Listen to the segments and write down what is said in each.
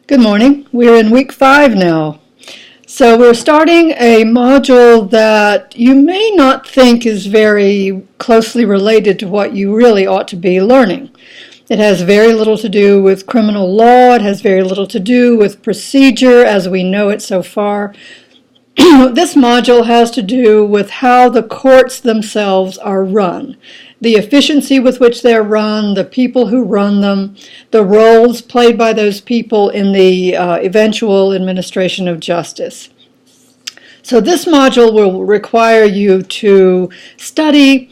Good morning. We're in week 5 now. So we're starting a module that you may not think is very closely related to what you really ought to be learning. It has very little to do with criminal law. It has very little to do with procedure as we know it so far. This module has to do with how the courts themselves are run, the efficiency with which they're run, the people who run them, the roles played by those people in the eventual administration of justice. So this module will require you to study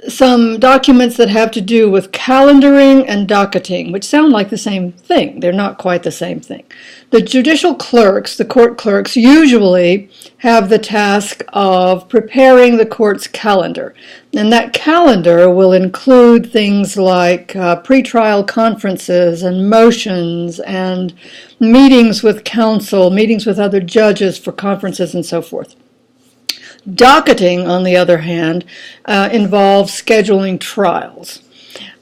some documents that have to do with calendaring and docketing, which sound like the same thing. They're not quite the same thing. The judicial clerks, the court clerks, usually have the task of preparing the court's calendar. And that calendar will include things like pretrial conferences and motions and meetings with counsel, meetings with other judges for conferences and so forth. Docketing, on the other hand, involves scheduling trials.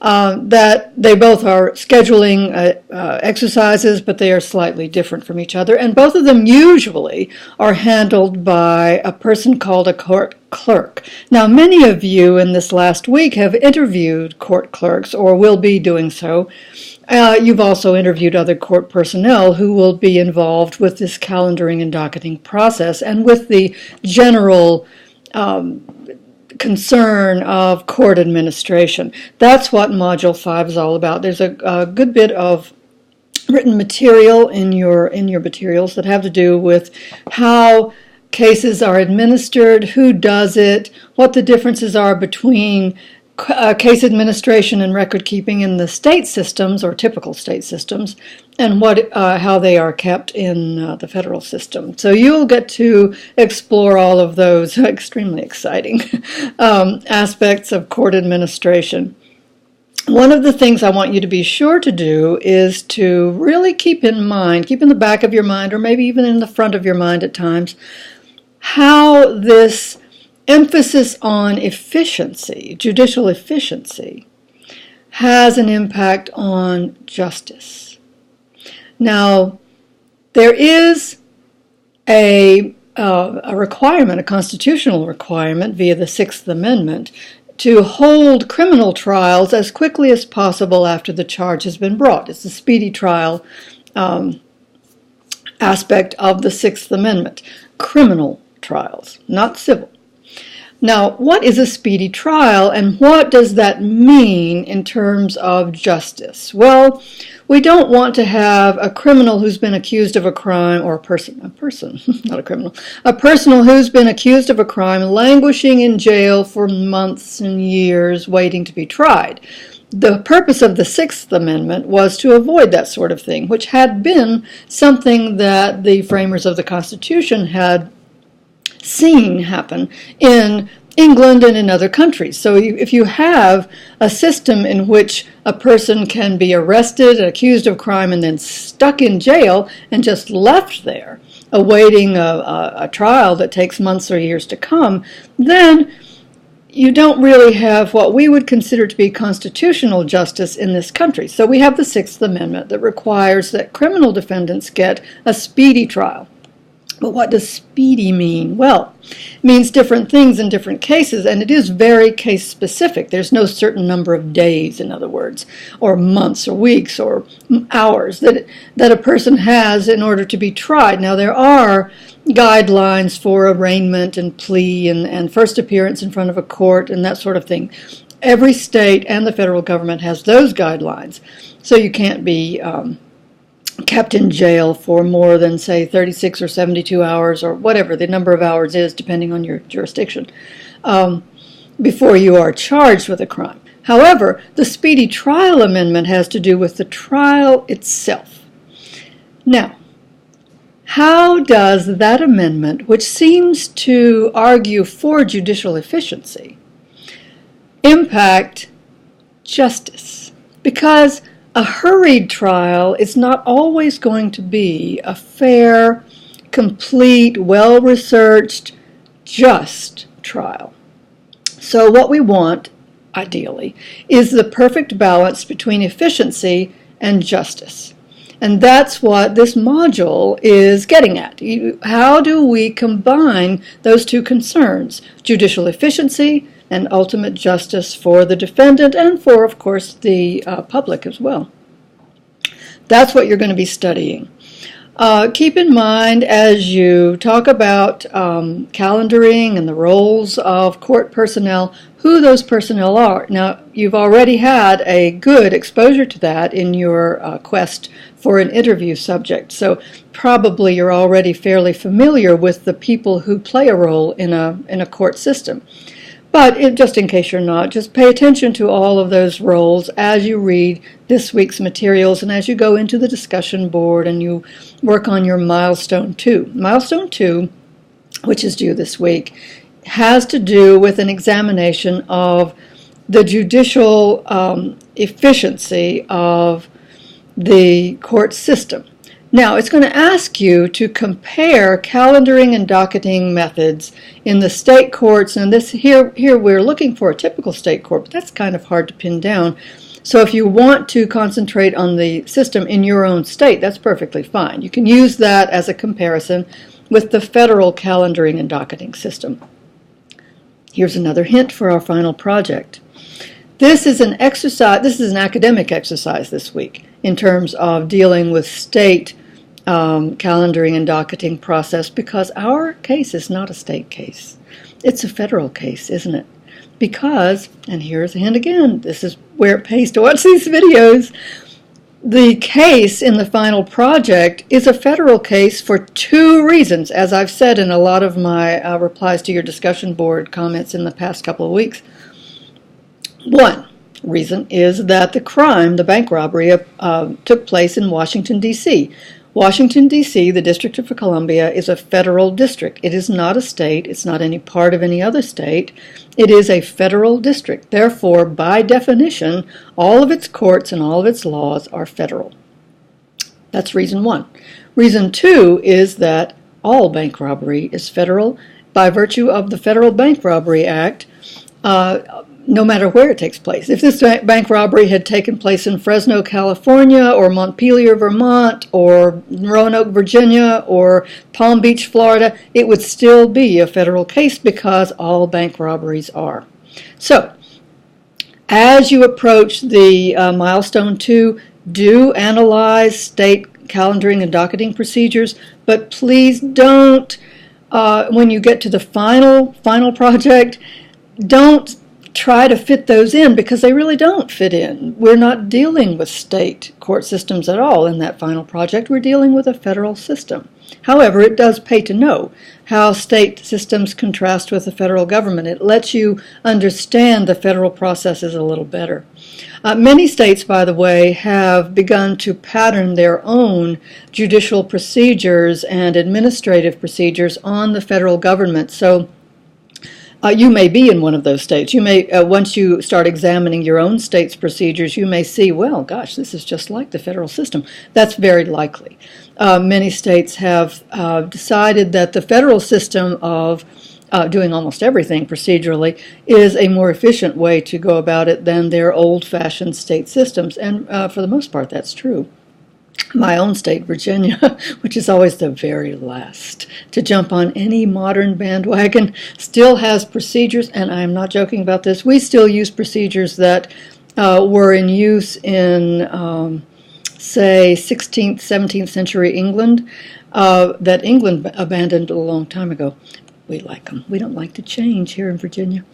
That they both are scheduling exercises, but they are slightly different from each other. And both of them usually are handled by a person called a court clerk. Now, many of you in this last week have interviewed court clerks or will be doing so. You've also interviewed other court personnel who will be involved with this calendaring and docketing process and with the general concern of court administration. That's what Module 5 is all about. There's a good bit of written material in your materials that have to do with how cases are administered, who does it, what the differences are between case administration and record keeping in the state systems or typical state systems, and how they are kept in the federal system. So you'll get to explore all of those extremely exciting aspects of court administration. One of the things I want you to be sure to do is to really keep in the back of your mind, or maybe even in the front of your mind at times, how this emphasis on efficiency, judicial efficiency, has an impact on justice. Now, there is a requirement, a constitutional requirement via the Sixth Amendment, to hold criminal trials as quickly as possible after the charge has been brought. It's the speedy trial aspect of the Sixth Amendment. Criminal trials, not civil. Now, what is a speedy trial, and what does that mean in terms of justice? Well, we don't want to have a criminal who's been accused of a crime, or a person, not a criminal, a person who's been accused of a crime languishing in jail for months and years waiting to be tried. The purpose of the Sixth Amendment was to avoid that sort of thing, which had been something that the framers of the Constitution had seen happen in England and in other countries. So if you have a system in which a person can be arrested, accused of crime, and then stuck in jail and just left there, awaiting a trial that takes months or years to come, then you don't really have what we would consider to be constitutional justice in this country. So we have the Sixth Amendment that requires that criminal defendants get a speedy trial. But what does speedy mean? Well, it means different things in different cases, and it is very case specific. There's no certain number of days, in other words, or months or weeks or hours that a person has in order to be tried. Now, there are guidelines for arraignment and plea and first appearance in front of a court and that sort of thing. Every state and the federal government has those guidelines, so you can't be kept in jail for more than, say, 36 or 72 hours or whatever the number of hours is, depending on your jurisdiction, before you are charged with a crime. However, the Speedy Trial Amendment has to do with the trial itself. Now, how does that amendment, which seems to argue for judicial efficiency, impact justice? Because a hurried trial is not always going to be a fair, complete, well-researched, just trial. So what we want, ideally, is the perfect balance between efficiency and justice. And that's what this module is getting at. How do we combine those two concerns, judicial efficiency and ultimate justice for the defendant and for, of course, the public as well? That's what you're going to be studying. Keep in mind as you talk about calendaring and the roles of court personnel, who those personnel are. Now, you've already had a good exposure to that in your quest for an interview subject, so probably you're already fairly familiar with the people who play a role in a court system. But just in case you're not, just pay attention to all of those roles as you read this week's materials and as you go into the discussion board and you work on your Milestone 2. Milestone 2, which is due this week, has to do with an examination of the judicial efficiency of the court system. Now, it's going to ask you to compare calendaring and docketing methods in the state courts, and here we're looking for a typical state court, but that's kind of hard to pin down. So if you want to concentrate on the system in your own state, that's perfectly fine. You can use that as a comparison with the federal calendaring and docketing system. Here's another hint for our final project. This is an academic exercise this week in terms of dealing with state calendaring and docketing process, because our case is not a state case. It's a federal case, isn't it? Because, and here's a hint again, this is where it pays to watch these videos, the case in the final project is a federal case for two reasons, as I've said in a lot of my replies to your discussion board comments in the past couple of weeks. One reason is that the crime, the bank robbery, took place in Washington, D.C. Washington, D.C., the District of Columbia, is a federal district. It is not a state. It's not any part of any other state. It is a federal district. Therefore, by definition, all of its courts and all of its laws are federal. That's reason one. Reason two is that all bank robbery is federal by virtue of the Federal Bank Robbery Act, no matter where it takes place. If this bank robbery had taken place in Fresno, California, or Montpelier, Vermont, or Roanoke, Virginia, or Palm Beach, Florida, it would still be a federal case because all bank robberies are. So, as you approach the Milestone 2, do analyze state calendaring and docketing procedures, but please don't, when you get to the final project, don't try to fit those in, because they really don't fit in. We're not dealing with state court systems at all in that final project. We're dealing with a federal system. However, it does pay to know how state systems contrast with the federal government. It lets you understand the federal processes a little better. Many states, by the way, have begun to pattern their own judicial procedures and administrative procedures on the federal government. So you may be in one of those states. You may, once you start examining your own state's procedures, you may see, well, gosh, this is just like the federal system. That's very likely. Many states have decided that the federal system of doing almost everything procedurally is a more efficient way to go about it than their old-fashioned state systems, and for the most part, that's true. My own state, Virginia, which is always the very last to jump on any modern bandwagon, still has procedures, and I'm not joking about this. We still use procedures that were in use in, say, 16th, 17th century England, that England abandoned a long time ago. We like them. We don't like to change here in Virginia.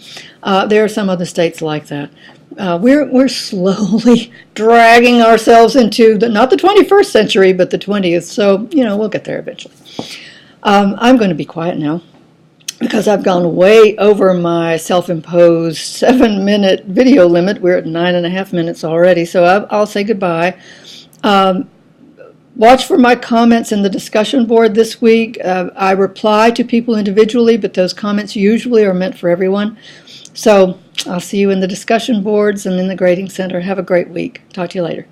There are some other states like that. We're slowly dragging ourselves into not the 21st century, but the 20th. So, we'll get there eventually. I'm going to be quiet now because I've gone way over my self-imposed 7-minute video limit. We're at 9.5 minutes already, so I'll say goodbye. Watch for my comments in the discussion board this week. I reply to people individually, but those comments usually are meant for everyone. So I'll see you in the discussion boards and in the grading center. Have a great week. Talk to you later.